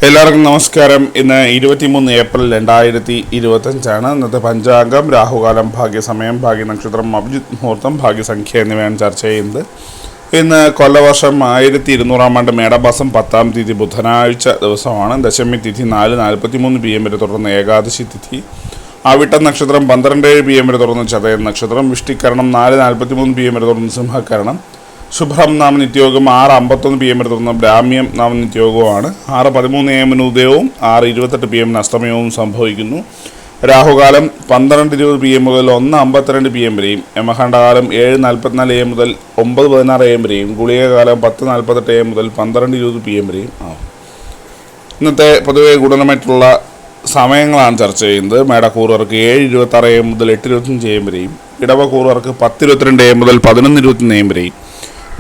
എല്ലാവർക്കും നമസ്കാരം. ഇന്ന് 23 ഏപ്രിൽ 2025 ഇന്നത്തെ പഞ്ചാംഗം, രാഹുകാലം, ഭാഗ്യസമയം, ഭാഗ്യനക്ഷത്രം, അഭിജിത്ത് മുഹൂർത്തം, ഭാഗ്യസംഖ്യ എന്നിവയാണ് ചർച്ച ചെയ്യുന്നത്. ഇന്ന് കൊല്ലവർഷം 1200 ആണ്ട് മേടമാസം 10-ാം തീയതി ബുധനാഴ്ച ദിവസമാണ്. ദശമി തിഥി 4:43 PM വരെ തുടർന്ന് ഏകാദശി തിഥി. അവിട്ട നക്ഷത്രം 12:07 PM വരെ തുടർന്ന് ചതയം നക്ഷത്രം. വിഷ്ടികരണം 4:43 PM വരെ തുടർന്ന് സിംഹകരണം. ശുഭ്രം നാമ നിത്യയോഗം 6:51 PM വരെ തുടർന്ന് ബ്രാഹ്മ്യം നാമ നിത്യയോഗമാണ്. 6:13 AM ഉദയവും 6:28 PM അസ്തമയവും സംഭവിക്കുന്നു. രാഹുകാലം 12:20 PM മുതൽ 1:52 PM വരെയും, യമഖണ്ഡകാലം 7:44 AM മുതൽ 9:16 AM വരെയും, ഗുളികകാലം 10:48 AM മുതൽ 12:20 PM വരെയും ആവും. ഇന്നത്തെ പൊതുവെ ഗുണമായിട്ടുള്ള സമയങ്ങളാണ് ചർച്ച ചെയ്യുന്നത്. മേടക്കൂറുകാർക്ക് 7:26 AM മുതൽ 8:25 AM വരെയും, ഇടവക്കൂറുകാർക്ക് 10:22 AM മുതൽ 11:21 AM വരെയും,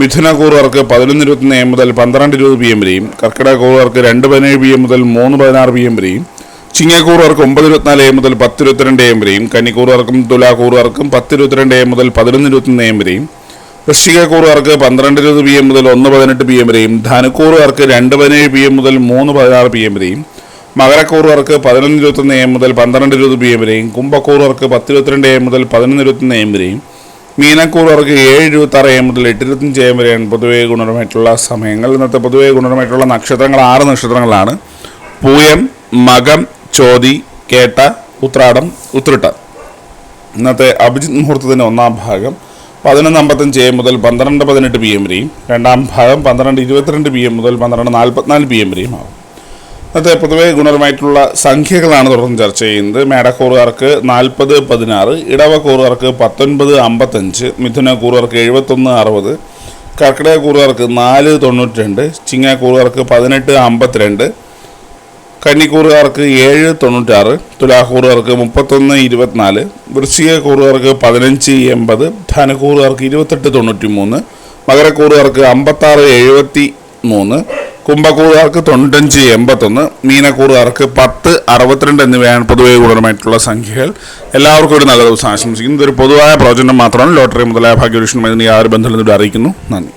മിഥുനക്കൂറുകാർക്ക് 11:21 AM മുതൽ 12:20 PM വരെയും, കർക്കിടകക്കൂറുകാർക്ക് 2:17 PM മുതൽ 3:16 PM വരെയും, ചിങ്ങക്കൂറുകാർക്ക് 9:24 AM മുതൽ 10:22 AM വരെയും, കന്നിക്കൂറുകാർക്കും തുലാക്കൂറുകാർക്കും 10:22 AM മുതൽ 11:21 AM വരെയും, വൃശ്ചികക്കൂറുകാർക്ക് 12:20 PM മുതൽ 1:18 PM വരെയും, ധനുക്കൂറുകാർക്ക് 2:17 PM മുതൽ 3:16 PM വരെയും, മകരക്കൂറുകാർക്ക് 11:21 AM മുതൽ 12:20 PM വരെയും, കുംഭക്കൂറുകാർക്ക് 10:22 AM മുതൽ 11:21 AM വരെയും, മീനക്കൂറുകാർക്ക് 7:26 AM മുതൽ 8:25 AM വരെയാണ് പൊതുവെ ഗുണപരമായിട്ടുള്ള സമയങ്ങൾ. ഇന്നത്തെ പൊതുവെ ഗുണപരമായിട്ടുള്ള നക്ഷത്രങ്ങൾ 6 നക്ഷത്രങ്ങളാണ്: പൂയം, മകം, ചോതി, കേട്ട, ഉത്രാടം, ഉത്രട്ട. ഇന്നത്തെ അഭിജിത്ത് മുഹൂർത്തത്തിൻ്റെ 1-ാം ഭാഗം 11:55 AM മുതൽ 12:18 PM വരെയും, 2-ാം ഭാഗം 12:22 PM മുതൽ 12:44 PM വരെയും ആകും. ഇന്നത്തെ പൊതുവെ ഗുണപരമായിട്ടുള്ള സംഖ്യകളാണ് തുടർന്ന് ചർച്ച ചെയ്യുന്നത്. മേടക്കൂറുകാർക്ക് 40:16, ഇടവക്കൂറുകാർക്ക് 19:55, മിഥുനക്കൂറുകാർക്ക് 71:60, കർക്കിടകക്കൂറുകാർക്ക് 4:92, ചിങ്ങക്കൂറുകാർക്ക് 18:52, കന്നിക്കൂറുകാർക്ക് 7:96, തുലാക്കൂറുകാർക്ക് 31:24, വൃശ്ചികക്കൂറുകാർക്ക് 15:80, ധനുക്കൂറുകാർക്ക് 28:93, മകരക്കൂറുകാർക്ക് 56:73, കുംഭക്കൂറുകാർക്ക് 95:81, മീനക്കൂറുകാർക്ക് 10:62 എന്നിവയാണ് പൊതുവെ ഗുണപരമായിട്ടുള്ള സംഖ്യകൾ. എല്ലാവർക്കും ഒരു നല്ല ദിവസം ആശംസിക്കുന്നു. ഇതൊരു പൊതുവായ പ്രവചനം മാത്രമാണ്. ലോട്ടറി മുതലായ ഭാഗ്യവിഷയവുമായി യാതൊരു ബന്ധമില്ലെന്ന് അറിയിക്കുന്നു. നന്ദി.